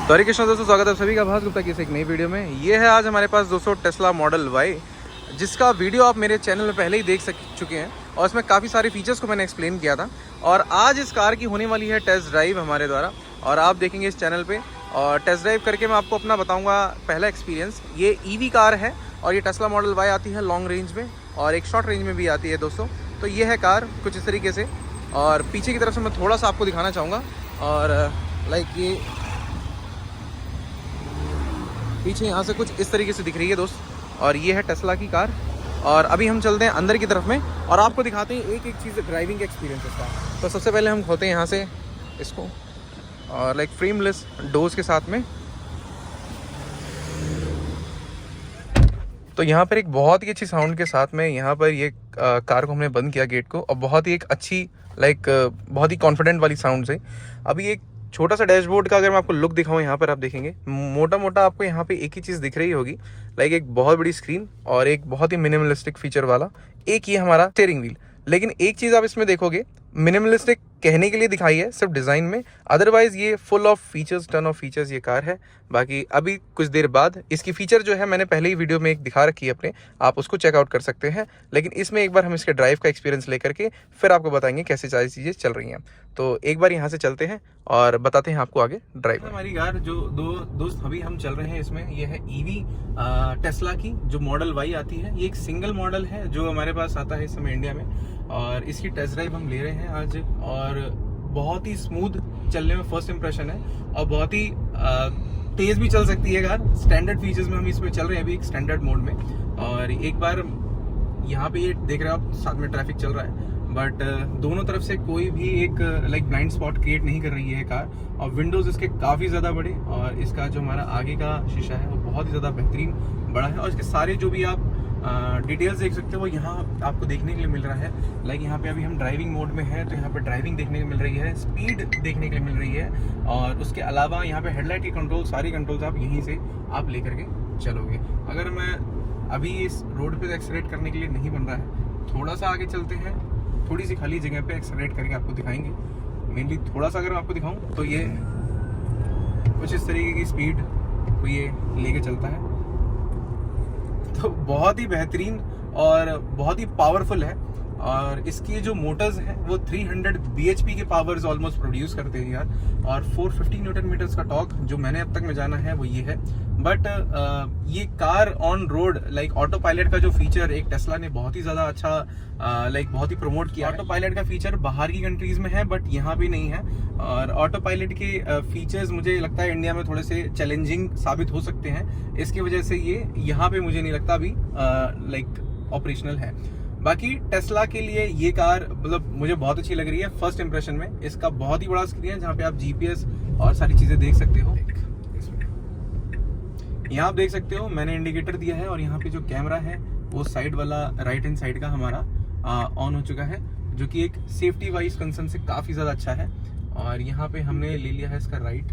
तो हरे कृष्ण दोस्तों, स्वागत है आप सभी का भास गुप्ता की एक नई वीडियो में। ये है आज हमारे पास दोस्तों टेस्ला मॉडल वाई, जिसका वीडियो आप मेरे चैनल में पहले ही देख चुके हैं और इसमें काफ़ी सारे फीचर्स को मैंने एक्सप्लेन किया था। और आज इस कार की होने वाली है टेस्ट ड्राइव हमारे द्वारा और आप देखेंगे इस चैनल पे। और टेस्ट ड्राइव करके मैं आपको अपना बताऊँगा पहला एक्सपीरियंस। ये ईवी कार है और ये टेस्ला मॉडल वाई आती है लॉन्ग रेंज में और एक शॉर्ट रेंज में भी आती है दोस्तों। तो ये है कार कुछ इस तरीके से। और पीछे की तरफ से मैं थोड़ा सा आपको दिखाना चाहूँगा। और लाइक ये पीछे यहाँ से कुछ इस तरीके से दिख रही है दोस्त। और ये है टेस्ला की कार। और अभी हम चलते हैं अंदर की तरफ में और आपको दिखाते हैं एक एक चीज़ ड्राइविंग का एक्सपीरियंस इसका। तो सबसे पहले हम खोलते हैं यहाँ से इसको और लाइक फ्रेमलेस डोर्स के साथ में। तो यहाँ पर एक बहुत ही अच्छी साउंड के साथ में यहाँ पर ये कार को हमने बंद किया गेट को और बहुत ही एक अच्छी बहुत ही कॉन्फिडेंट वाली साउंड से। अभी एक छोटा सा डैशबोर्ड का अगर मैं आपको लुक दिखाऊं, यहाँ पर आप देखेंगे मोटा मोटा आपको यहाँ पे एक ही चीज़ दिख रही होगी, लाइक एक बहुत बड़ी स्क्रीन और एक बहुत ही मिनिमलिस्टिक फीचर वाला एक ये हमारा स्टीयरिंग व्हील। लेकिन एक चीज़ आप इसमें देखोगे, मिनिमलिस्टिक कहने के लिए दिखाई है सिर्फ डिज़ाइन में, अदरवाइज ये full of features, ton of features ये कार है। बाकी अभी कुछ देर बाद इसकी फीचर जो है मैंने पहले ही वीडियो में एक दिखा रखी है अपने, आप उसको चेकआउट कर सकते हैं। लेकिन इसमें एक बार हम इसके ड्राइव का एक्सपीरियंस लेकर के फिर आपको बताएंगे कैसे सारी चीज़ें चल रही हैं। तो एक बार यहाँ से चलते हैं और बताते हैं आपको आगे ड्राइव। हमारी कार जो दोस्त अभी हम चल रहे हैं इसमें, ये है ईवी टेस्ला की जो मॉडल वाई आती है। ये एक सिंगल मॉडल है जो हमारे पास आता है इस समय इंडिया में और इसकी टेस्ट ड्राइव हम ले रहे हैं आज। और बहुत ही स्मूथ चलने में फर्स्ट इंप्रेशन है और बहुत ही तेज भी चल सकती है कार। स्टैंडर्ड फीचर्स में हम इसमें चल रहे हैं अभी एक स्टैंडर्ड मोड में। और एक बार यहाँ पे ये देख रहे हो आप, साथ में ट्रैफिक चल रहा है बट दोनों तरफ से कोई भी एक ब्लाइंड स्पॉट क्रिएट नहीं कर रही है कार। और विंडोज इसके काफ़ी ज़्यादा बड़े और इसका जो हमारा आगे का शीशा है वो बहुत ही ज़्यादा बेहतरीन बड़ा है। और इसके सारे जो भी आप डिटेल्स देख सकते हो वो यहाँ आपको देखने के लिए मिल रहा है। लाइक यहाँ पे अभी हम ड्राइविंग मोड में है तो यहाँ पे ड्राइविंग देखने को मिल रही है, स्पीड देखने के लिए मिल रही है। और उसके अलावा यहाँ पे हेडलाइट की कंट्रोल, सारी कंट्रोल्स आप यहीं से आप लेकर के चलोगे। अगर मैं अभी इस रोड पे एक्सेलरेट करने के लिए नहीं बन रहा है, थोड़ा सा आगे चलते हैं, थोड़ी सी खाली जगह पे एक्सेलरेट करके आपको दिखाएंगे। मेनली थोड़ा सा अगर मैं आपको दिखाऊँ तो ये कुछ इस तरीके की स्पीड को ये लेके चलता है। तो बहुत ही बेहतरीन और बहुत ही पावरफुल है। और इसकी जो मोटर्स हैं वो 300 bhp के पावर्स ऑलमोस्ट प्रोड्यूस करते हैं यार। और 450 न्यूटन मीटर्स का टॉर्क जो मैंने अब तक में जाना है वो ये है। बट ये car on road auto pilot का जो फीचर एक टेस्ला ने बहुत ही ज़्यादा अच्छा बहुत ही प्रमोट किया। ऑटो पायलट का फीचर बाहर की कंट्रीज में है बट यहाँ भी नहीं है। और ऑटो पायलट के फीचर्स मुझे लगता है इंडिया में थोड़े से चैलेंजिंग साबित हो सकते हैं, इसकी वजह से ये यहाँ पे मुझे नहीं लगता अभी ऑपरेशनल है। बाकी टेस्ला के लिए ये कार मुझे बहुत अच्छी लग रही है फर्स्ट इंप्रेशन में। इसका बहुत ही बड़ा स्क्रीन है जहाँ पे आप जीपीएस और सारी चीज़ें देख सकते हो। यहाँ आप देख सकते हो मैंने इंडिकेटर दिया है और यहाँ पे जो कैमरा है वो साइड वाला राइट हैंड साइड का हमारा ऑन हो चुका है, जो कि एक सेफ्टी वाइज कंसर्न से काफ़ी ज़्यादा अच्छा है। और यहाँ पे हमने ले लिया है इसका राइट।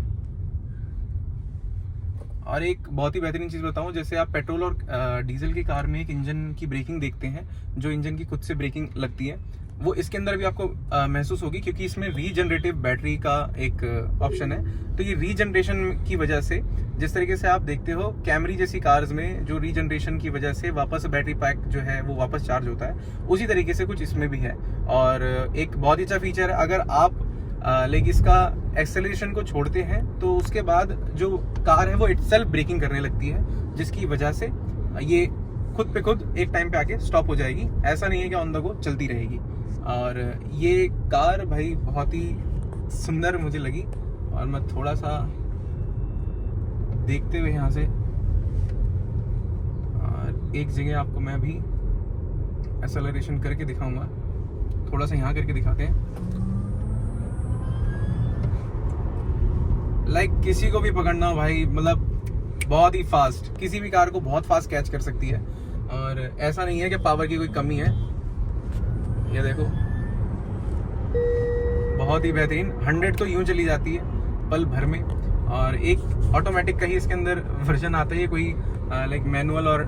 और एक बहुत ही बेहतरीन चीज़ बताऊं, जैसे आप पेट्रोल और डीजल की कार में एक इंजन की ब्रेकिंग देखते हैं, जो इंजन की खुद से ब्रेकिंग लगती है, वो इसके अंदर भी आपको महसूस होगी क्योंकि इसमें रीजनरेटिव बैटरी का एक ऑप्शन है। तो ये रीजनरेशन की वजह से, जिस तरीके से आप देखते हो कैमरी जैसी कार्स में जो रीजनरेशन की वजह से वापस बैटरी पैक जो है वो वापस चार्ज होता है, उसी तरीके से कुछ इसमें भी है। और एक बहुत ही अच्छा फीचर है, अगर आप इसका एक्सेलरेशन को छोड़ते हैं तो उसके बाद जो कार है वो इटसेल्फ ब्रेकिंग करने लगती है, जिसकी वजह से ये खुद पे खुद एक टाइम पे आके स्टॉप हो जाएगी। ऐसा नहीं है कि ऑन द गो चलती रहेगी। और ये कार भाई बहुत ही सुंदर मुझे लगी। और मैं थोड़ा सा देखते हुए यहाँ से एक जगह आपको मैं अभी एक्सेलरेशन करके दिखाऊंगा। थोड़ा सा यहाँ करके दिखाते हैं। किसी को भी पकड़ना हो भाई, बहुत ही फास्ट, किसी भी कार को बहुत फास्ट कैच कर सकती है। और ऐसा नहीं है कि पावर की कोई कमी है। ये देखो बहुत ही बेहतरीन 100 तो यूं चली जाती है पल भर में। और एक ऑटोमेटिक का ही इसके अंदर वर्जन आता है, कोई मैनुअल और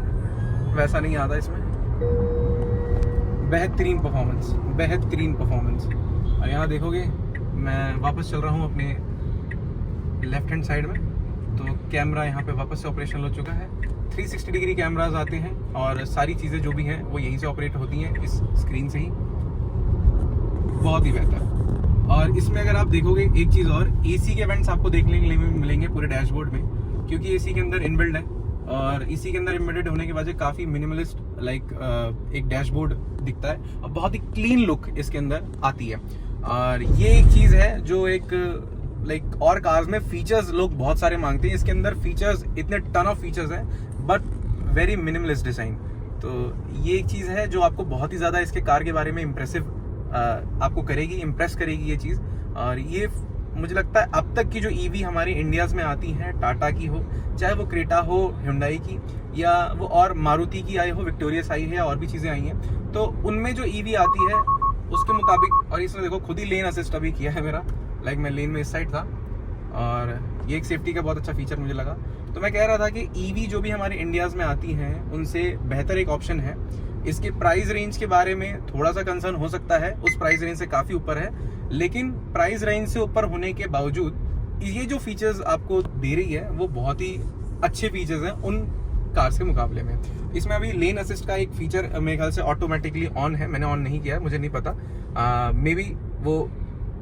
वैसा नहीं आता इसमें। बेहतरीन परफॉर्मेंस, बेहतरीन परफॉर्मेंस। और यहाँ देखोगे मैं वापस चल रहा हूँ अपने लेफ्ट हैंड साइड में तो कैमरा यहाँ पे वापस से ऑपरेशनल हो चुका है। 360 डिग्री कैमराज आते हैं और सारी चीज़ें जो भी हैं वो यहीं से ऑपरेट होती हैं, इस स्क्रीन से ही। बहुत ही बेहतर। और इसमें अगर आप देखोगे एक चीज़ और, एसी के वेंट्स आपको देखने के लिए मिलेंगे पूरे डैशबोर्ड में, क्योंकि एसी के अंदर इनबिल्ड है और इसी के अंदर एम्बेडेड होने की वजह काफ़ी मिनिमलिस्ट एक डैशबोर्ड दिखता है और बहुत ही क्लीन लुक इसके अंदर आती है। और ये एक चीज़ है जो एक और कार्स में फीचर्स लोग बहुत सारे मांगते हैं, इसके अंदर फीचर्स इतने टन ऑफ फीचर्स हैं बट वेरी मिनिमलिस्ट डिज़ाइन। तो ये एक चीज़ है जो आपको बहुत ही ज़्यादा इसके कार के बारे में आपको करेगी, इम्प्रेस करेगी ये चीज़। और ये मुझे लगता है अब तक की जो ईवी हमारे इंडियाज़ में आती हैं, टाटा की हो, चाहे वो क्रेटा हो हुंडई की, या वो और मारुति की आई हो, विक्टोरियस आई है, और भी चीज़ें आई हैं, तो उनमें जो ईवी आती है उसके मुताबिक। और इसमें देखो खुद ही लेन असिस्ट अभी किया है मेरा, मैं लेन में इस साइड था, और ये एक सेफ्टी का बहुत अच्छा फीचर मुझे लगा। तो मैं कह रहा था कि ईवी जो भी हमारे इंडियाज़ में आती हैं उनसे बेहतर एक ऑप्शन है। इसके प्राइस रेंज के बारे में थोड़ा सा कंसर्न हो सकता है, उस प्राइस रेंज से काफ़ी ऊपर है, लेकिन प्राइस रेंज से ऊपर होने के बावजूद ये जो फीचर्स आपको दे रही है वो बहुत ही अच्छे फीचर्स हैं उन कार्स के मुकाबले में। इसमें अभी लेन असिस्ट का एक फीचर मेरे ख्याल से ऑटोमेटिकली ऑन है, मैंने ऑन नहीं किया है, मुझे नहीं पता, मे बी वो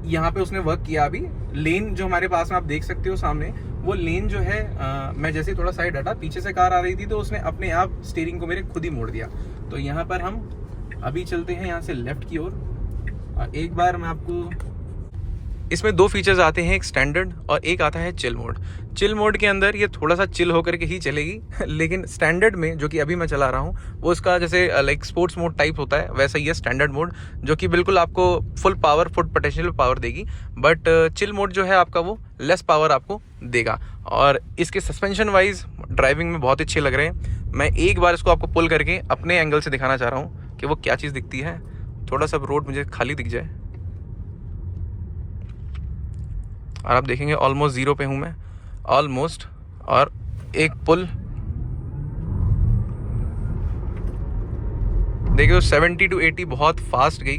यहाँ पे उसने वर्क किया। अभी लेन जो हमारे पास में आप देख सकते हो सामने, वो लेन जो है मैं जैसे थोड़ा साइड हटा, पीछे से कार आ रही थी तो उसने अपने आप स्टीयरिंग को मेरे खुद ही मोड़ दिया। तो यहाँ पर हम अभी चलते हैं यहाँ से लेफ्ट की ओर, और एक बार मैं आपको, इसमें दो फीचर्स आते हैं, एक स्टैंडर्ड और एक आता है चिल मोड। चिल मोड के अंदर ये थोड़ा सा चिल होकर के ही चलेगी, लेकिन स्टैंडर्ड में जो कि अभी मैं चला रहा हूँ वो इसका जैसे स्पोर्ट्स मोड टाइप होता है, वैसा ही है स्टैंडर्ड मोड, जो कि बिल्कुल आपको फुल पोटेंशियल पावर देगी। बट चिल मोड जो है आपका वो लेस पावर आपको देगा। और इसके सस्पेंशन वाइज ड्राइविंग में बहुत अच्छे लग रहे हैं। मैं एक बार इसको आपको पुल करके अपने एंगल से दिखाना चाह रहा हूँ कि वो क्या चीज़ दिखती है। थोड़ा सा रोड मुझे खाली दिख जाए और आप देखेंगे ऑलमोस्ट जीरो पे हूँ मैं, ऑलमोस्ट। और एक पुल देखिए 70 to 80 बहुत फास्ट गई।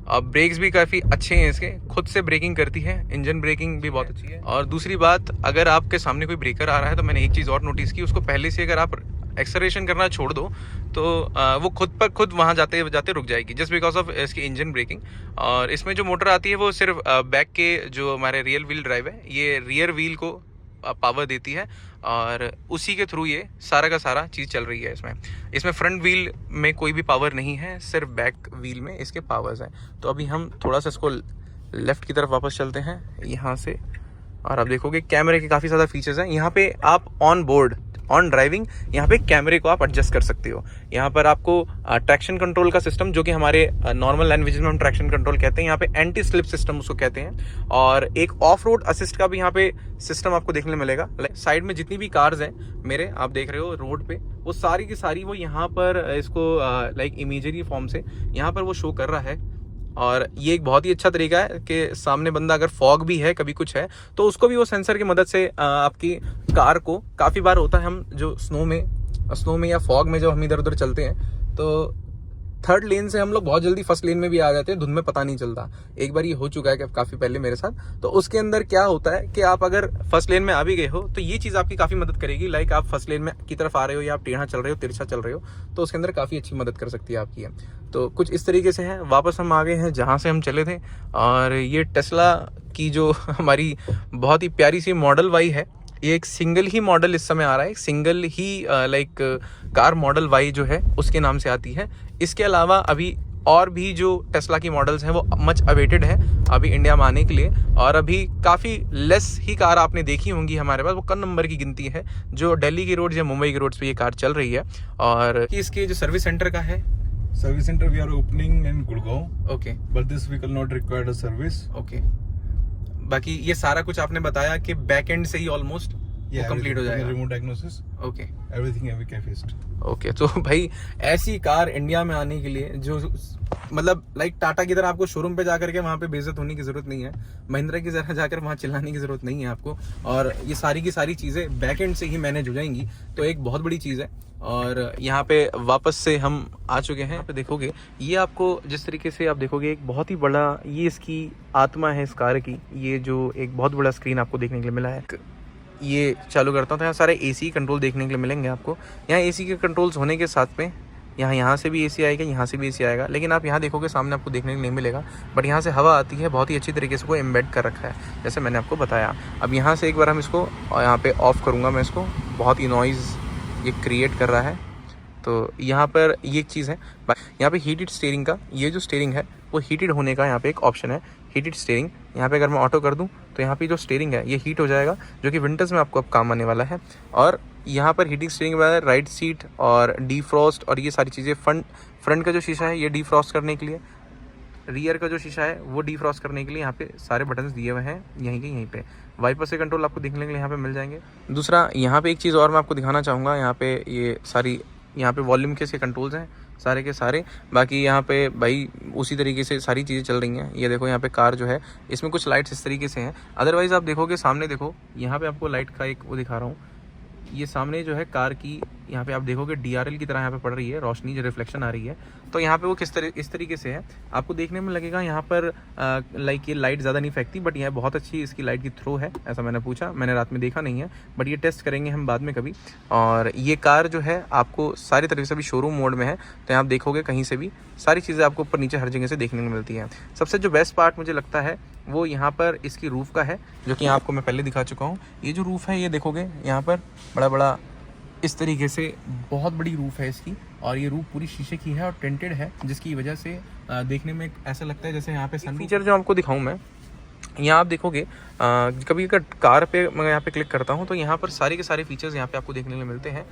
अब ब्रेक्स भी काफ़ी अच्छे हैं इसके, खुद से ब्रेकिंग करती है, इंजन ब्रेकिंग भी बहुत अच्छी है। और दूसरी बात, अगर आपके सामने कोई ब्रेकर आ रहा है तो मैंने एक चीज़ और नोटिस की, उसको पहले से अगर आप एक्सेलरेशन करना छोड़ दो तो वो खुद वहाँ जाते जाते रुक जाएगी, जस्ट बिकॉज ऑफ इसकी इंजन ब्रेकिंग। और इसमें जो मोटर आती है वो सिर्फ बैक के जो हमारे रियर व्हील ड्राइव है, ये रियर व्हील को पावर देती है और उसी के थ्रू ये सारा का सारा चीज़ चल रही है। इसमें फ्रंट व्हील में कोई भी पावर नहीं है, सिर्फ बैक व्हील में इसके पावर्स हैं। तो अभी हम थोड़ा सा इसको लेफ़्ट की तरफ वापस चलते हैं यहाँ से, और आप देखोगे कैमरे के काफ़ी ज़्यादा फीचर्स हैं यहाँ पे। आप ऑन ड्राइविंग यहाँ पे कैमरे को आप एडजस्ट कर सकते हो। यहाँ पर आपको ट्रैक्शन कंट्रोल का सिस्टम, जो कि हमारे नॉर्मल लैंग्वेज में हम ट्रैक्शन कंट्रोल कहते हैं, यहाँ पे एंटी स्लिप सिस्टम उसको कहते हैं। और एक ऑफ रोड असिस्ट का भी यहाँ पे सिस्टम आपको देखने मिलेगा। साइड में जितनी भी कार्स हैं मेरे, आप देख रहे हो रोड पे, वो सारी की सारी वो यहाँ पर इसको इमेजरी फॉर्म से यहाँ पर वो शो कर रहा है। और ये एक बहुत ही अच्छा तरीका है कि सामने बंदा अगर फॉग भी है, कभी कुछ है, तो उसको भी वो सेंसर की मदद से आपकी कार को, काफ़ी बार होता है हम जो स्नो में या फॉग में जब हम इधर उधर चलते हैं तो थर्ड लेन से हम लोग बहुत जल्दी फर्स्ट लेन में भी आ जाते हैं, धुंध में पता नहीं चलता। एक बार ये हो चुका है काफ़ी पहले मेरे साथ। तो उसके अंदर क्या होता है कि आप अगर फर्स्ट लेन में आ भी गए हो तो ये चीज़ आपकी काफ़ी मदद करेगी। आप फर्स्ट लेन में की तरफ आ रहे हो या आप टेढ़ा चल रहे हो, तिरछा चल रहे हो, तो उसके अंदर काफ़ी अच्छी मदद कर सकती है आपकी। तो कुछ इस तरीके से है। वापस हम आ गए हैं जहाँ से हम चले थे, और ये टेस्ला की जो हमारी बहुत ही प्यारी सी मॉडल वाई है, ये एक सिंगल ही मॉडल इस समय आ रहा है, सिंगल ही कार मॉडल वाई जो है उसके नाम से आती है। इसके अलावा अभी और भी जो टेस्ला की मॉडल्स हैं वो मच अवेटेड है अभी इंडिया में आने के लिए, और अभी काफ़ी लेस ही कार आपने देखी होंगी हमारे पास, वो कम नंबर की गिनती है जो दिल्ली की रोड या मुंबई की रोड्स पे ये कार चल रही है। और इसके जो सर्विस सेंटर का है, Service center we are opening in Gurgaon. Okay But this vehicle not required a service. Okay. बाकी ये सारा कुछ आपने बताया कि बैक एंड से ही ऑलमोस्ट वो कंप्लीट हो जाएगा। Remote diagnosis. ओके Everything है we fixed. ओके। तो भाई ऐसी कार इंडिया में आने के लिए जो टाटा की तरह आपको शोरूम पे जाकर के वहाँ पे बेइज्जत होने की जरूरत नहीं है, महिंद्रा की तरह जाकर वहाँ चिल्लाने की जरूरत नहीं है आपको, और ये सारी की सारी चीज़ें बैक एंड से ही मैनेज हो जाएंगी। तो एक बहुत बड़ी चीज़ है। और यहाँ पे वापस से हम आ चुके हैं। पे देखोगे ये आपको जिस तरीके से आप देखोगे एक बहुत ही बड़ा, ये इसकी आत्मा है इस कार की, ये जो एक बहुत बड़ा स्क्रीन आपको देखने के लिए मिला है। ये चालू करता हूँ तो यहाँ सारे एसी कंट्रोल देखने के लिए मिलेंगे आपको। यहाँ एसी के कंट्रोल्स होने के साथ में यहाँ से भी एसी आएगा, यहाँ से भी एसी आएगा, लेकिन आप यहाँ देखोगे सामने आपको देखने को नहीं मिलेगा, बट यहाँ से हवा आती है, बहुत ही अच्छी तरीके से को एम्बेड कर रखा है जैसे मैंने आपको बताया। अब यहाँ से एक बार हम इसको यहाँ पे ऑफ़ करूँगा मैं इसको, बहुत ही नॉइज़ ये क्रिएट कर रहा है। तो यहाँ पर ये एक चीज़ है, यहाँ पे हीटेड स्टीयरिंग का ये जो स्टीयरिंग है वो हीटेड होने का यहाँ पे एक ऑप्शन है, हीटेड स्टीयरिंग। यहाँ पे अगर मैं ऑटो कर दूँ तो यहाँ पे जो स्टीयरिंग है ये हीट हो जाएगा, जो कि विंटर्स में आपको अब काम आने वाला है। और यहाँ पर हीटिंग स्टीयरिंग वाला राइट सीट और डीफ्रॉस्ट और ये सारी चीज़ें, फ्रंट का जो शीशा है ये डीफ्रॉस्ट करने के लिए, रियर का जो शीशा है वो डीफ्रॉस्ट करने के लिए यहाँ पे सारे बटन्स दिए हुए हैं यहीं पे। वाइपर से कंट्रोल आपको देखने के लिए यहाँ पे मिल जाएंगे। दूसरा यहाँ पे एक चीज़ और मैं आपको दिखाना चाहूँगा, यहाँ पे ये सारी यहाँ पे वॉल्यूम के इसके कंट्रोल्स हैं सारे के सारे। बाकी यहाँ पे भाई उसी तरीके से सारी चीज़ें चल रही हैं। ये देखो यहाँ पे कार जो है इसमें कुछ लाइट्स इस तरीके से हैं। अदरवाइज़ आप देखोगे सामने, देखो यहाँ पे आपको लाइट का एक वो दिखा रहा हूँ, ये सामने जो है कार की यहाँ पे आप देखोगे DRL की तरह यहाँ पे पड़ रही है रोशनी, जो रिफ्लेक्शन आ रही है। तो यहाँ पे वो इस तरीके से है, आपको देखने में लगेगा यहाँ पर लाइक ये लाइट ज़्यादा नहीं फेंकती, बट यह बहुत अच्छी इसकी लाइट की थ्रो है, ऐसा मैंने रात में देखा नहीं है, बट ये टेस्ट करेंगे हम बाद में कभी। और ये कार जो है आपको सारी तरीके से भी शोरूम मोड में है, तो आप देखोगे कहीं से भी सारी चीज़ें आपको ऊपर नीचे हर जगह से देखने को मिलती हैं। सबसे जो बेस्ट पार्ट मुझे लगता है वो यहाँ पर इसकी रूफ़ का है, जो कि आपको मैं पहले दिखा चुका हूँ। ये जो रूफ़ है ये देखोगे यहाँ पर बड़ा इस तरीके से बहुत बड़ी रूफ़ है इसकी, और ये रूफ़ पूरी शीशे की है और टेंटेड है, जिसकी वजह से देखने में ऐसा लगता है जैसे यहाँ पे सन फीचर जो आपको दिखाऊं मैं, यहाँ आप देखोगे कभी अगर कार पे मैं यहाँ पे क्लिक करता हूँ तो यहाँ पर सारे के सारे फीचर्स यहाँ पे आपको देखने को मिलते हैं।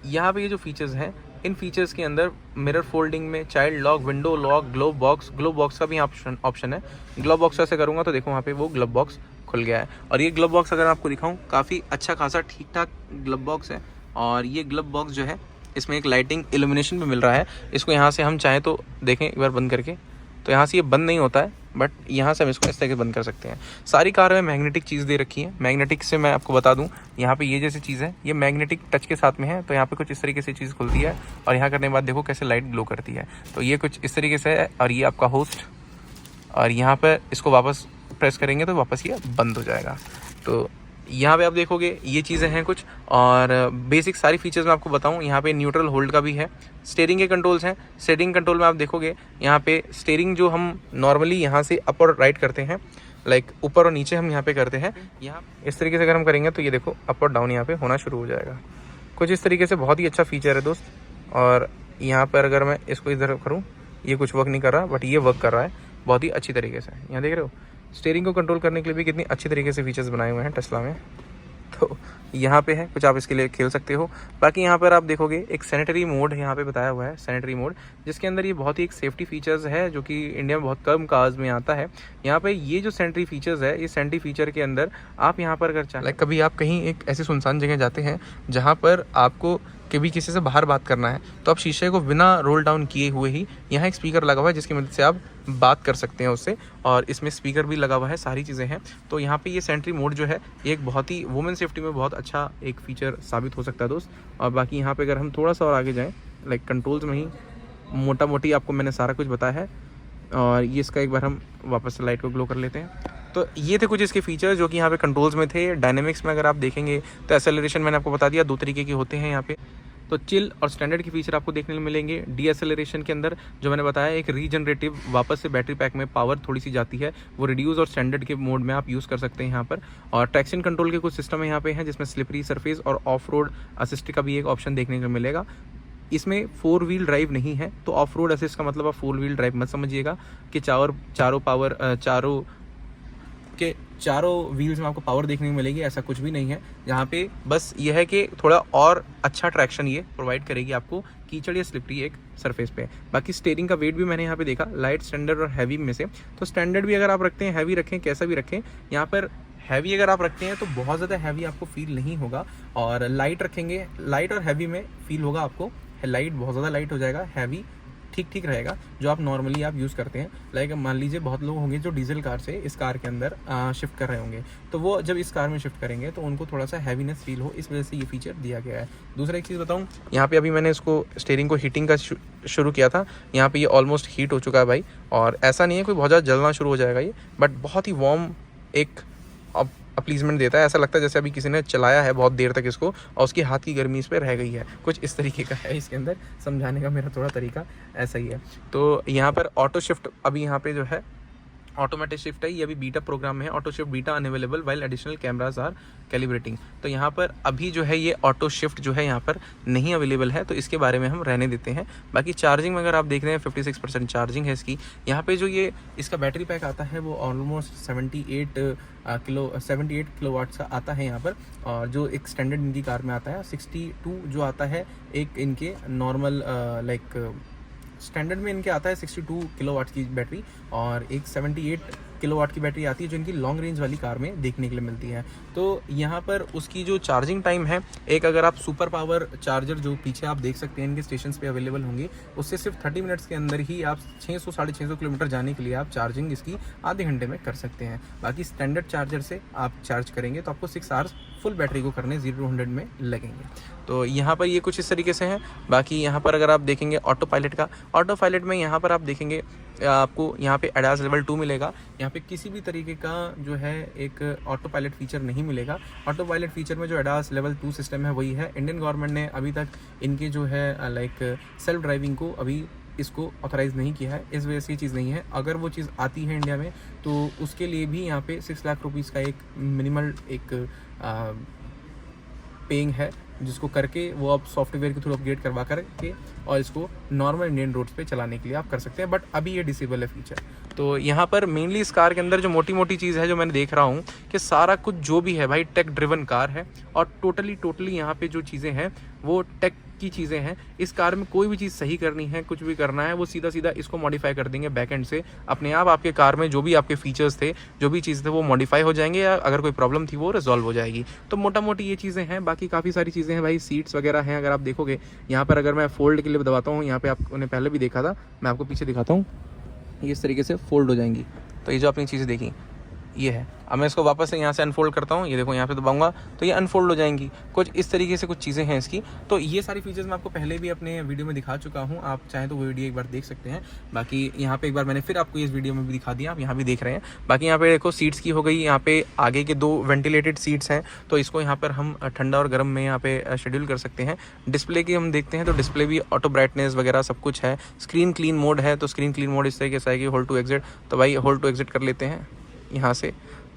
यहाँ पे ये जो फीचर्स हैं, इन फीचर्स के अंदर मिरर फोल्डिंग में child lock, window lock, glove box का भी ऑप्शन है। ग्लोव बॉक्स ऐसे करूँगा तो देखो वहाँ पे वो ग्लोव बॉक्स खुल गया है। और ये ग्लोव बॉक्स अगर आपको दिखाऊँ, काफ़ी अच्छा खासा ठीक ठाक ग्लोव बॉक्स है। और ये ग्लोव बॉक्स जो है इसमें एक लाइटिंग इल्यूमिनेशन भी मिल रहा है। इसको यहाँ से हम चाहें तो देखें एक बार बंद करके, तो यहाँ से ये बंद नहीं होता है, बट यहाँ से हम इसको इस तरह से बंद कर सकते हैं। सारी कार में मैग्नेटिक चीज़ दे रखी है। मैग्नेटिक से मैं आपको बता दूँ, यहाँ पे ये जैसी चीज़ है ये मैग्नेटिक टच के साथ में है, तो यहाँ पे कुछ इस तरीके से चीज़ खुलती है और यहाँ करने के बाद देखो कैसे लाइट ग्लो करती है। तो ये कुछ इस तरीके से है, और ये आपका होस्ट, और यहाँ पर इसको वापस प्रेस करेंगे तो वापस ये बंद हो जाएगा। तो यहाँ पे आप देखोगे ये चीज़ें हैं कुछ, और बेसिक सारी फीचर्स मैं आपको बताऊँ। यहाँ पे न्यूट्रल होल्ड का भी है। स्टीयरिंग के कंट्रोल्स हैं। स्टीयरिंग कंट्रोल में आप देखोगे यहाँ पे स्टीयरिंग जो हम नॉर्मली यहाँ से अप और राइट करते हैं, लाइक ऊपर और नीचे हम यहाँ पे करते हैं, यहाँ इस तरीके से अगर हम करेंगे तो ये देखो अप और डाउन यहाँ पे होना शुरू हो जाएगा कुछ इस तरीके से। बहुत ही अच्छा फीचर है दोस्त। और यहाँ पर अगर मैं इसको इधर करूँ, ये कुछ वर्क नहीं कर रहा, बट ये वर्क कर रहा है बहुत ही अच्छी तरीके से। यहाँ देख रहे हो, स्टीयरिंग को कंट्रोल करने के लिए भी कितनी अच्छी तरीके से फीचर्स बनाए हुए हैं टेस्ला में। तो यहाँ पे है कुछ, आप इसके लिए खेल सकते हो। बाकी यहाँ पर आप देखोगे एक सैनिटरी मोड यहाँ पे बताया हुआ है, सैनिटरी मोड, जिसके अंदर ये बहुत ही एक सेफ्टी फीचर्स है जो कि इंडिया में बहुत कम कार्स में आता है। यहाँ पे ये जो सैनिटरी फीचर्स है, ये सैनिटरी फीचर के अंदर आप यहाँ पर अगर चाहें, कभी आप कहीं एक ऐसी सुनसान जगह जाते हैं जहाँ पर आपको कभी किसी से बाहर बात करना है, तो आप शीशे को बिना रोल डाउन किए हुए ही यहाँ एक स्पीकर लगा हुआ है जिसकी मदद से आप बात कर सकते हैं उससे, और इसमें स्पीकर भी लगा हुआ है, सारी चीज़ें हैं। तो यहाँ पे ये सैनिटरी मोड जो है ये एक बहुत ही वुमेन सेफ्टी में बहुत अच्छा एक फ़ीचर साबित हो सकता है दोस्त। और बाकी यहाँ पे अगर हम थोड़ा सा और आगे जाएँ, लाइक कंट्रोल्स में ही मोटा मोटी आपको मैंने सारा कुछ बताया है। और ये इसका एक बार हम वापस से लाइट को ग्लो कर लेते हैं। तो ये थे कुछ इसके फीचर्स जो कि यहाँ पे कंट्रोल्स में थे। डायनेमिक्स में अगर आप देखेंगे तो एक्सेलरेशन मैंने आपको बता दिया 2 तरीके के होते हैं यहाँ पे। तो चिल और स्टैंडर्ड की फीचर आपको देखने को मिलेंगे। डीएसएलरेशन के अंदर जो मैंने बताया, एक रीजनरेटिव वापस से बैटरी पैक में पावर थोड़ी सी जाती है, वो रिड्यूस और स्टैंडर्ड के मोड में आप यूज़ कर सकते हैं यहाँ पर। और ट्रैक्शन कंट्रोल के कुछ सिस्टम यहाँ पे हैं जिसमें स्लिपरी सरफेस और ऑफ रोड असिस्ट का भी एक ऑप्शन देखने को मिलेगा। इसमें 4 व्हील ड्राइव नहीं है, तो ऑफ रोड असिस्ट का मतलब आप 4 व्हील ड्राइव मत समझिएगा कि चारों व्हील्स में आपको पावर देखने को मिलेगी, ऐसा कुछ भी नहीं है। यहाँ पे बस यह है कि थोड़ा और अच्छा ट्रैक्शन ये प्रोवाइड करेगी आपको कीचड़ या स्लिपरी एक सरफेस पे। बाकी स्टीयरिंग का वेट भी मैंने यहाँ पे देखा, लाइट, स्टैंडर्ड और हैवी में से। तो स्टैंडर्ड भी अगर आप रखते हैं, हैवी रखें, कैसा भी रखें, यहाँ पर हैवी अगर आप रखते हैं तो बहुत ज़्यादा हैवी आपको फील नहीं होगा, और लाइट रखेंगे, लाइट और हैवी में फील होगा आपको। लाइट बहुत ज़्यादा लाइट हो जाएगा, हैवी ठीक ठीक रहेगा जो आप नॉर्मली आप यूज़ करते हैं। लाइक मान लीजिए बहुत लोग होंगे जो डीजल कार से इस कार के अंदर शिफ्ट कर रहे होंगे, तो वो जब इस कार में शिफ्ट करेंगे तो उनको थोड़ा सा हैवीनेस फील हो, इस वजह से ये फीचर दिया गया है। दूसरा एक चीज़ बताऊँ, यहाँ पे अभी मैंने इसको स्टीयरिंग को हीटिंग का शुरू किया था, यहाँ पे ये ऑलमोस्ट हीट हो चुका है भाई। और ऐसा नहीं है कोई बहुत ज़्यादा जलना शुरू हो जाएगा ये, बट बहुत ही वार्म एक अपलीजमेंट देता है, ऐसा लगता है जैसे अभी किसी ने चलाया है बहुत देर तक इसको और उसकी हाथ की गर्मी इस पर रह गई है, कुछ इस तरीके का है इसके अंदर। समझाने का मेरा थोड़ा तरीका ऐसा ही है। तो यहाँ पर ऑटो शिफ्ट अभी यहाँ पे जो है ऑटोमेटिक शिफ्ट है, ये अभी बीटा प्रोग्राम में है। Auto shift beta unavailable while additional cameras are calibrating. तो यहाँ पर अभी जो है ये ऑटो शिफ्ट जो है यहाँ पर नहीं अवेलेबल है, तो इसके बारे में हम रहने देते हैं। बाकी चार्जिंग में अगर आप देख रहे हैं 56% चार्जिंग है इसकी। यहाँ पे जो ये इसका बैटरी पैक आता है वो ऑलमोस्ट 78 किलोवाट्स का आता है यहाँ पर, और जो एक स्टैंडर्ड इनकी कार में आता है 62 जो आता है एक इनके नॉर्मल लाइक स्टैंडर्ड में इनके आता है 62 किलोवाट की बैटरी, और एक 78 किलोवाट की बैटरी आती है जो इनकी लॉन्ग रेंज वाली कार में देखने के लिए मिलती है। तो यहाँ पर उसकी जो चार्जिंग टाइम है, एक अगर आप सुपर पावर चार्जर जो पीछे आप देख सकते हैं इनके स्टेशन पे अवेलेबल होंगे, उससे सिर्फ 30 मिनट्स के अंदर ही आप 600-650 किलोमीटर जाने के लिए आप चार्जिंग इसकी आधे घंटे में कर सकते हैं। बाकी स्टैंडर्ड चार्जर से आप चार्ज करेंगे तो आपको 6 आवर्स फुल बैटरी को करने 0 to 100 में लगेंगे। तो यहाँ पर ये कुछ इस तरीके से है। बाकी यहाँ पर अगर आप देखेंगे ऑटो पायलट में यहाँ पर आप देखेंगे आपको यहाँ पे एडास लेवल 2 मिलेगा। यहाँ पे किसी भी तरीके का जो है एक ऑटो पायलट फीचर नहीं मिलेगा। ऑटो पायलट फीचर में जो एडास लेवल 2 सिस्टम है वही है। इंडियन गवर्नमेंट ने अभी तक इनके जो है लाइक सेल्फ ड्राइविंग को अभी इसको ऑथराइज़ नहीं किया है, इस वजह से ये चीज़ नहीं है। अगर वो चीज़ आती है इंडिया में तो उसके लिए भी यहाँ पे 6 लाख रुपीज़ का एक मिनिमल एक पेइंग है, जिसको करके वो आप सॉफ्टवेयर के थ्रू अपग्रेड करवा करके और इसको नॉर्मल इंडियन रोड्स पे चलाने के लिए आप कर सकते हैं। बट अभी ये डिसेबल है फीचर। तो यहाँ पर मेनली इस कार के अंदर जो मोटी मोटी चीज़ है जो मैंने देख रहा हूँ कि सारा कुछ जो भी है भाई टेक ड्रिवन कार है, और टोटली यहाँ पे जो चीज़ें हैं वो टेक की चीज़ें हैं। इस कार में कोई भी चीज़ सही करनी है, कुछ भी करना है, वो सीधा इसको मॉडिफाई कर देंगे बैक एंड से अपने आप। आपके कार में जो भी आपके फीचर्स थे, जो भी चीज़ थे वो मॉडिफाई हो जाएंगे, या अगर कोई प्रॉब्लम थी वो रिजॉल्व हो जाएगी। तो मोटा मोटी ये चीज़ें हैं। बाकी काफ़ी सारी चीज़ें हैं भाई, सीट्स वगैरह हैं। अगर आप देखोगे यहाँ पर, अगर मैं फोल्ड के लिए बताता हूँ, यहाँ पे आपने पहले भी देखा था, मैं आपको पीछे दिखाता हूँ, ये इस तरीके से फोल्ड हो जाएंगी। तो ये जो आपने चीज़ें देखी ये है। अब मैं इसको वापस से यहाँ से अनफोल्ड करता हूँ, ये देखो यहाँ पे दबाऊंगा तो ये अनफोल्ड हो जाएंगी। कुछ इस तरीके से कुछ चीज़ें हैं इसकी। तो ये सारी फीचर्स मैं आपको पहले भी अपने वीडियो में दिखा चुका हूँ, आप चाहें तो वो वीडियो एक बार देख सकते हैं। बाकी यहाँ पे एक बार मैंने फिर आपको इस वीडियो में भी दिखा दिया, आप यहाँ भी देख रहे हैं। बाकी यहाँ पे देखो सीट्स की हो गई, यहाँ पे आगे के 2 वेंटिलेटेड सीट्स हैं, तो इसको यहाँ पर हम ठंडा और गर्म में यहाँ पे शेड्यूल कर सकते हैं। डिस्प्ले की हम देखते हैं तो डिस्प्ले भी ऑटो ब्राइटनेस वगैरह सब कुछ है। स्क्रीन क्लीन मोड है, तो स्क्रीन क्लीन मोड इस तरीके से आएगी। होल्ड टू एग्जिट, तो भाई होल्ड टू एग्जिट कर लेते हैं यहाँ से,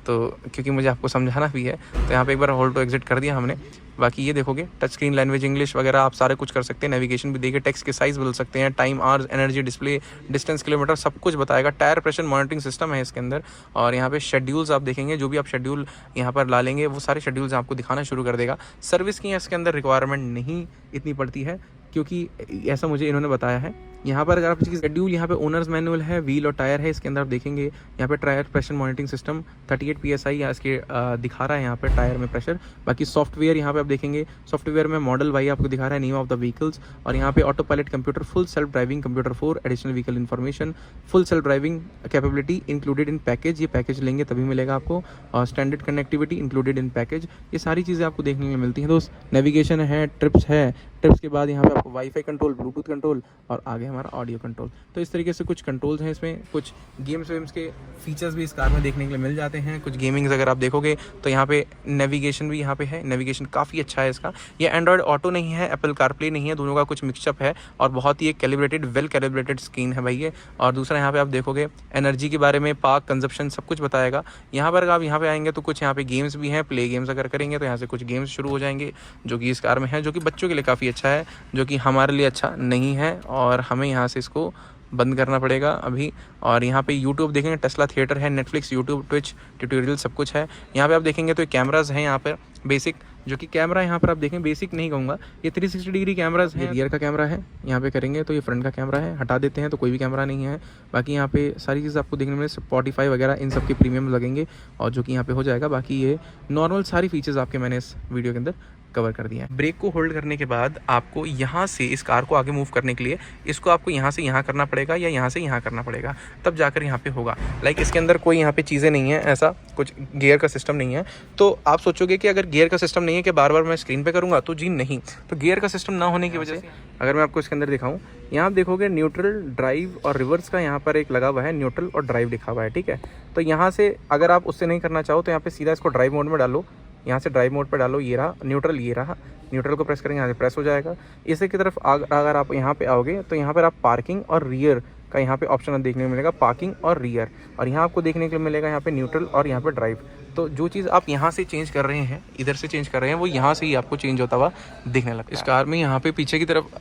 तो क्योंकि मुझे आपको समझाना भी है, तो यहाँ पे एक बार होल्ड टू एग्जिट कर दिया हमने। बाकी ये देखोगे टच स्क्रीन, लैंग्वेज इंग्लिश वगैरह आप सारे कुछ कर सकते हैं। नेविगेशन भी देखिए, टेक्स्ट के साइज़ बदल सकते हैं, time, hours, energy, display, distance, kilometre, सब कुछ बताएगा। टायर प्रेशर मॉनिटरिंग सिस्टम है इसके अंदर। और यहाँ पे शेड्यूल्स आप देखेंगे, जो भी आप शेड्यूल यहाँ पर ला लेंगे वो सारे शेड्यूल्स आपको दिखाना शुरू कर देगा। सर्विस की इसके अंदर रिक्वायरमेंट नहीं इतनी पड़ती है, क्योंकि ऐसा मुझे इन्होंने बताया है। यहाँ पर अगर आप इसकी शेड्यूल, यहाँ पे ओनर्स मैनुअल है, व्हील और टायर है, इसके अंदर आप देखेंगे यहाँ पे tyre pressure monitoring system 38 PSI या इसके दिखा रहा है यहाँ पे टायर में प्रेशर। बाकी सॉफ्टवेयर यहाँ पे आप देखेंगे, सॉफ्टवेयर में मॉडल वाई आपको दिखा रहा है, नेम ऑफ द व्हीकल्स, और यहाँ पे auto pilot computer, full self driving computer 4, additional vehicle information, full self driving capability included in package, ये पैकेज लेंगे तभी मिलेगा आपको, और standard connectivity included in package. ये सारी चीज़ें आपको देखने में मिलती हैं दोस्त। नेविगेशन है, ट्रिप्स है, ट्रिप्स के बाद यहाँ पे आपको वाईफाई कंट्रोल, ब्लूटूथ कंट्रोल, और आगे हमारा ऑडियो कंट्रोल। तो इस तरीके से कुछ कंट्रोल्स हैं इसमें। कुछ गेम्स वेम्स के फीचर्स भी इस कार में देखने के लिए मिल जाते हैं। कुछ गेमिंग्स अगर आप देखोगे तो यहाँ पे नेविगेशन भी यहाँ पे है, नेविगेशन काफ़ी अच्छा है इसका। ये एंड्रॉयड ऑटो नहीं है, एप्पल कारप्ले नहीं है, दोनों का कुछ मिक्सअप है, और बहुत ही एक कैलिब्रेटेड, वेल कैलिब्रेटेड स्क्रीन है भाई ये। और दूसरा यहाँ पे आप देखोगे एनर्जी के बारे में, पार्क कंजप्शन सब कुछ बताएगा। यहाँ पर अगर आप यहाँ पे आएंगे तो कुछ यहाँ पे गेम्स भी हैं, प्ले गेम्स अगर करेंगे तो यहाँ से कुछ गेम्स शुरू हो जाएंगे जो कि इस कार में है, जो कि बच्चों के लिए काफ़ी अच्छा है, जो कि हमारे लिए अच्छा नहीं है, और हमें यहाँ से इसको बंद करना पड़ेगा अभी। और यहाँ पे YouTube देखेंगे, टेस्ला थिएटर है, नेटफ्लिक्स, YouTube, ट्विच, ट्यूटोरियल सब कुछ है। यहाँ पे आप देखेंगे तो कैमराज हैं यहाँ पर बेसिक, जो कि कैमरा यहाँ पर आप देखें, बेसिक नहीं कहूँगा, ये 360 डिग्री कैमराज है। रियर का कैमरा है, यहाँ पे करेंगे तो ये फ्रंट का कैमरा है, हटा देते हैं तो कोई भी कैमरा नहीं है। बाकी यहाँ पे सारी चीज़ आपको देखने में, स्पॉटिफाई वगैरह इन सब के प्रीमियम लगेंगे, और जो कि यहाँ पे हो जाएगा। बाकी ये नॉर्मल सारी फीचर्स आपके मैंने इस वीडियो के अंदर कवर कर दिया है। ब्रेक को होल्ड करने के बाद आपको यहाँ से इस कार को आगे मूव करने के लिए इसको आपको यहाँ से यहाँ करना पड़ेगा या यहाँ से यहाँ करना पड़ेगा, तब जाकर यहाँ पे होगा। लाइक इसके अंदर कोई यहाँ पे चीज़ें नहीं है, ऐसा कुछ गियर का सिस्टम नहीं है। तो आप सोचोगे कि अगर गियर का सिस्टम नहीं है कि बार बार मैं स्क्रीन पे करूँगा, तो जी नहीं। तो गियर का सिस्टम ना होने की वजह से अगर मैं आपको इसके अंदर दिखाऊँ, यहाँ आप देखोगे न्यूट्रल, ड्राइव और रिवर्स का यहाँ पर एक लगा हुआ है, न्यूट्रल और ड्राइव लिखा हुआ है, ठीक है। तो यहाँ से अगर आप उससे नहीं करना चाहो तो यहाँ पे सीधा इसको ड्राइव मोड में डालो, यहाँ से ड्राइव मोड पर डालो, ये रहा न्यूट्रल, ये रहा न्यूट्रल को प्रेस करेंगे, यहाँ से प्रेस हो जाएगा। इसी की तरफ अगर आप यहाँ पे आओगे तो यहाँ पर आप पार्किंग और रियर का यहाँ पे ऑप्शन देखने को मिलेगा, पार्किंग और रियर, और यहाँ आपको देखने को मिलेगा यहाँ पे न्यूट्रल और यहाँ पे ड्राइव। तो जो चीज़ आप यहाँ से चेंज कर रहे हैं, इधर से चेंज कर रहे हैं, वो यहाँ से ही आपको चेंज होता हुआ दिखने लगता है। इस कार में यहाँ पे पीछे की तरफ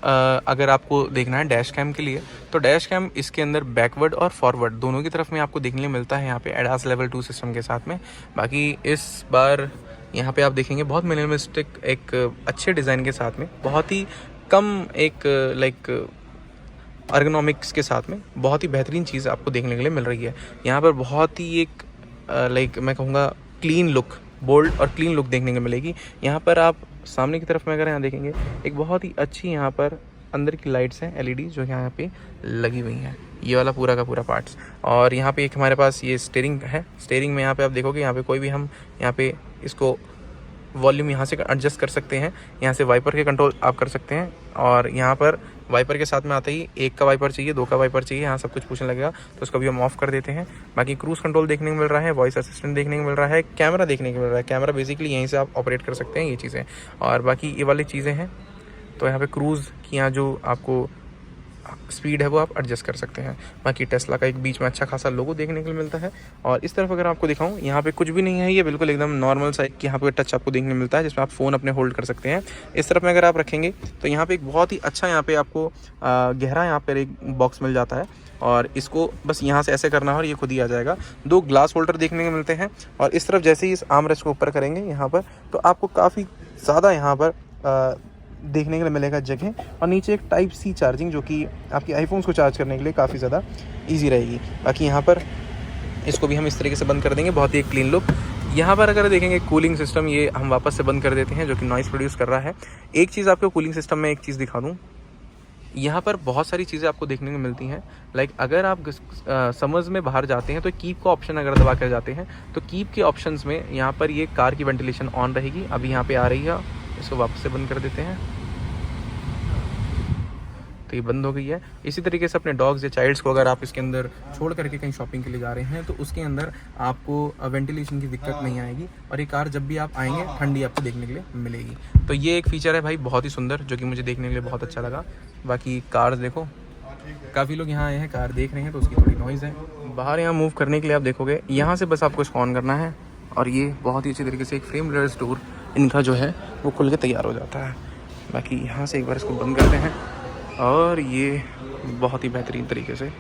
अगर आपको देखना है डैश कैम के लिए, तो डैश कैम इसके अंदर बैकवर्ड और फॉरवर्ड दोनों की तरफ में आपको देखने को मिलता है यहाँ पे ADAS लेवल 2 सिस्टम के साथ में। बाकी इस बार यहाँ पे आप देखेंगे बहुत मिनिमलिस्टिक एक अच्छे डिज़ाइन के साथ में, बहुत ही कम एक लाइक अर्गोनॉमिक्स के साथ में बहुत ही बेहतरीन चीज़ आपको देखने के लिए मिल रही है। यहाँ पर बहुत ही एक लाइक मैं कहूँगा क्लीन लुक, बोल्ड और क्लीन लुक देखने को मिलेगी। यहाँ पर आप सामने की तरफ में अगर यहाँ देखेंगे, एक बहुत ही अच्छी यहाँ पर अंदर की लाइट्स हैं LED जो यहाँ पे लगी हुई हैं, ये वाला पूरा का पूरा पार्ट्स। और यहाँ पे एक हमारे पास ये स्टीयरिंग है। स्टीयरिंग में यहाँ पे आप देखोगे, यहाँ पे कोई भी हम यहाँ पे इसको वॉल्यूम यहाँ से एडजस्ट कर सकते हैं, यहाँ से वाइपर के कंट्रोल आप कर सकते हैं। और यहाँ पर वाइपर के साथ में आते ही 1 का वाइपर चाहिए, 2 का वाइपर चाहिए, यहाँ सब कुछ पूछने लगेगा, तो उसको भी हम ऑफ कर देते हैं। बाकी क्रूज़ कंट्रोल देखने को मिल रहा है, वॉइस असिस्टेंट देखने को मिल रहा है, कैमरा देखने को मिल रहा है। कैमरा बेसिकली यहीं से आप ऑपरेट कर सकते हैं ये चीज़ें। और बाकी ये वाली चीज़ें हैं, तो यहाँ पे क्रूज़ की यहाँ जो आपको स्पीड है वो आप एडजस्ट कर सकते हैं। बाकी टेस्ला का एक बीच में अच्छा खासा लोगो देखने को मिलता है। और इस तरफ अगर आपको दिखाऊं, यहाँ पे कुछ भी नहीं है, ये बिल्कुल एकदम नॉर्मल सा कि यहाँ पे टच आपको देखने मिलता है जिसमें आप फ़ोन अपने होल्ड कर सकते हैं। इस तरफ में अगर आप रखेंगे तो यहाँ पे एक बहुत ही अच्छा यहाँ पे आपको गहरा यहाँ पर एक बॉक्स मिल जाता है, और इसको बस यहाँ से ऐसे करना है और ये खुद ही आ जाएगा। 2 ग्लास होल्डर देखने को मिलते हैं। और इस तरफ जैसे ही इस आर्म रेस्ट को ऊपर करेंगे यहाँ पर, तो आपको काफ़ी ज़्यादा यहाँ पर देखने के लिए मिलेगा जगह। और नीचे एक टाइप C चार्जिंग जो कि आपकी आईफोन्स को चार्ज करने के लिए काफ़ी ज़्यादा इजी रहेगी। बाकी यहाँ पर इसको भी हम इस तरीके से बंद कर देंगे, बहुत ही क्लीन लुक। यहाँ पर अगर देखेंगे कूलिंग सिस्टम, ये हम वापस से बंद कर देते हैं जो कि नॉइज़ प्रोड्यूस कर रहा है। एक चीज़ आपको कूलिंग सिस्टम में एक चीज़ दिखा दूँ, यहाँ पर बहुत सारी चीज़ें आपको देखने को मिलती हैं। लाइक अगर आप समर्स में बाहर जाते हैं तो कीप का ऑप्शन अगर दबा कर जाते हैं तो कीप के ऑप्शंस में यहाँ पर ये कार की वेंटिलेशन ऑन रहेगी। अभी यहाँ पे आ रही है, इसको वापस से बंद कर देते हैं, तो ये बंद हो गई है। इसी तरीके से अपने डॉग्स या चाइल्ड्स को अगर आप इसके अंदर छोड़ करके कहीं शॉपिंग के लिए जा रहे हैं तो उसके अंदर आपको वेंटिलेशन की दिक्कत नहीं आएगी, और ये कार जब भी आप आएंगे ठंडी आपको देखने के लिए मिलेगी। तो ये एक फ़ीचर है भाई बहुत ही सुंदर, जो कि मुझे देखने के लिए बहुत अच्छा लगा। बाकी कार्स देखो, काफ़ी लोग यहाँ आए हैं, कार देख रहे हैं, तो उसकी थोड़ी नॉइज़ है। बाहर यहाँ मूव करने के लिए आप देखोगे, यहाँ से बस आपको इसको ऑन करना है और ये बहुत ही अच्छी तरीके से एक फ्रेम लेस डोर इनका जो है वो खुल के तैयार हो जाता है। बाकी यहाँ से एक बार इसको बंद करते हैं और ये बहुत ही बेहतरीन तरीके से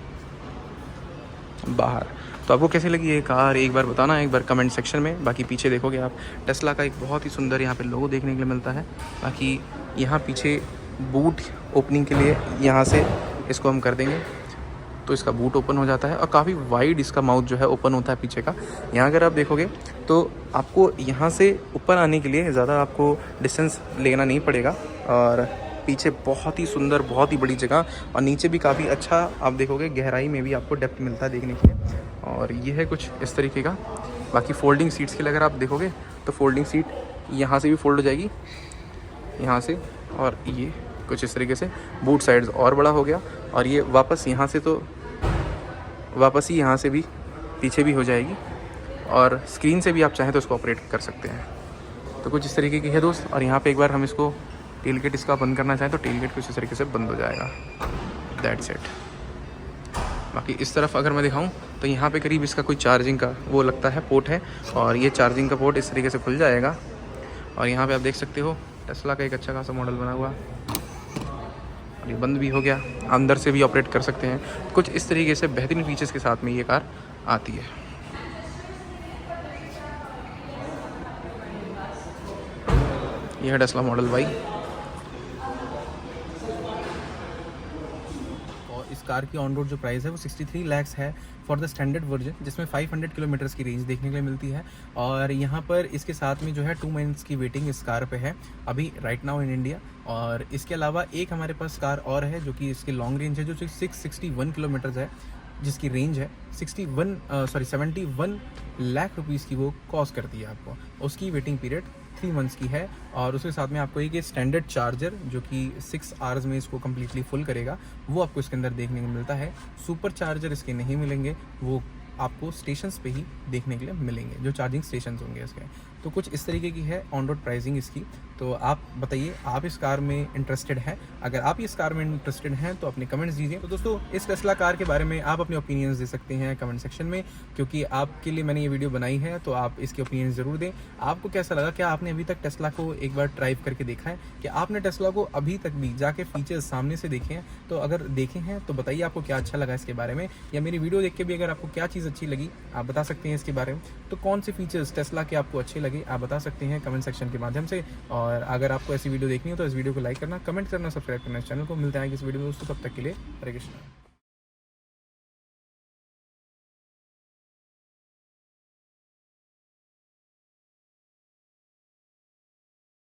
बाहर। तो आपको कैसी लगी ये कार, एक बार बताना, एक बार कमेंट सेक्शन में। बाकी पीछे देखोगे आप, टेस्ला का एक बहुत ही सुंदर यहाँ पे लोगो देखने के लिए मिलता है। बाकी यहाँ पीछे बूट ओपनिंग के लिए यहाँ से इसको हम कर देंगे तो इसका बूट ओपन हो जाता है, और काफ़ी वाइड इसका माउथ जो है ओपन होता है पीछे का। यहाँ अगर आप देखोगे तो आपको यहाँ से ऊपर आने के लिए ज़्यादा आपको डिस्टेंस लेना नहीं पड़ेगा, और पीछे बहुत ही सुंदर, बहुत ही बड़ी जगह, और नीचे भी काफ़ी अच्छा आप देखोगे, गहराई में भी आपको डेप्थ मिलता है देखने के लिए। और ये है कुछ इस तरीके का। बाकी फोल्डिंग सीट्स के लिए अगर आप देखोगे तो फोल्डिंग सीट यहाँ से भी फोल्ड हो जाएगी, यहाँ से, और ये कुछ इस तरीके से बूट साइड्स और बड़ा हो गया, और ये वापस यहाँ से तो वापस ही यहाँ से भी पीछे भी हो जाएगी, और स्क्रीन से भी आप चाहें तो उसको ऑपरेट कर सकते हैं। तो कुछ इस तरीके की है दोस्त। और यहाँ पे एक बार हम इसको टेल गेट इसका बंद करना चाहें तो टेल गेट कुछ इस तरीके से बंद हो जाएगा, दैट्स इट। बाकी इस तरफ अगर मैं दिखाऊं तो यहाँ पे करीब इसका कोई चार्जिंग का वो लगता है पोर्ट है, और ये चार्जिंग का पोर्ट इस तरीके से खुल जाएगा। और यहाँ पे आप देख सकते हो टेस्ला का एक अच्छा खासा मॉडल बना हुआ, और ये बंद भी हो गया, अंदर से भी ऑपरेट कर सकते हैं। कुछ इस तरीके से बेहतरीन फीचर्स के साथ में ये कार आती है। यह है टेस्ला मॉडल Y। कार की ऑन रोड जो प्राइस है वो 63 lakhs है फॉर द स्टैंडर्ड वर्जन, जिसमें 500 किलोमीटर्स की रेंज देखने के लिए मिलती है। और यहाँ पर इसके साथ में जो है 2 मंथ्स की वेटिंग इस कार पे है अभी राइट नाउ इन इंडिया। और इसके अलावा एक हमारे पास कार और है जो कि इसकी लॉन्ग रेंज है, जो 661 किलोमीटर्स है, जिसकी रेंज है 71 लाख रुपीज़ की वो कॉस्ट करती है आपको। उसकी वेटिंग पीरियड 3 मंथ्स की है। और उसके साथ में आपको एक स्टैंडर्ड चार्जर जो कि 6 आवर्स में इसको कम्प्लीटली फुल करेगा, वो आपको इसके अंदर देखने को मिलता है। सुपर चार्जर इसके नहीं मिलेंगे, वो आपको स्टेशंस पे ही देखने के लिए मिलेंगे, जो चार्जिंग स्टेशंस होंगे इसके। तो कुछ इस तरीके की है ऑन रोड प्राइसिंग इसकी। तो आप बताइए, आप इस कार में इंटरेस्टेड हैं? अगर आप इस कार में इंटरेस्टेड हैं तो अपने कमेंट्स दीजिए। तो दोस्तों, इस टेस्ला कार के बारे में आप अपने ओपिनियंस दे सकते हैं कमेंट सेक्शन में, क्योंकि आपके लिए मैंने ये वीडियो बनाई है, तो आप इसके ओपिनियन ज़रूर दें। आपको कैसा लगा? क्या आपने अभी तक टेस्ला को एक बार ड्राइव करके देखा है? कि आपने टेस्ला को अभी तक भी जाके फीचर्स सामने से देखे हैं? तो अगर देखे हैं तो बताइए आपको क्या अच्छा लगा इसके बारे में, या मेरी वीडियो देख के भी अगर आपको क्या चीज़ अच्छी लगी आप बता सकते हैं इसके बारे में। तो कौन से फीचर्स टेस्ला के आपको अच्छे लगे आप बता सकते हैं कमेंट सेक्शन के माध्यम से। और अगर आपको ऐसी वीडियो देखनी हो तो इस वीडियो को लाइक करना, कमेंट करना, सब्सक्राइब करना इस चैनल को। मिलते हैं इस वीडियो में दोस्तों, तब तक के लिए हरे कृष्णा।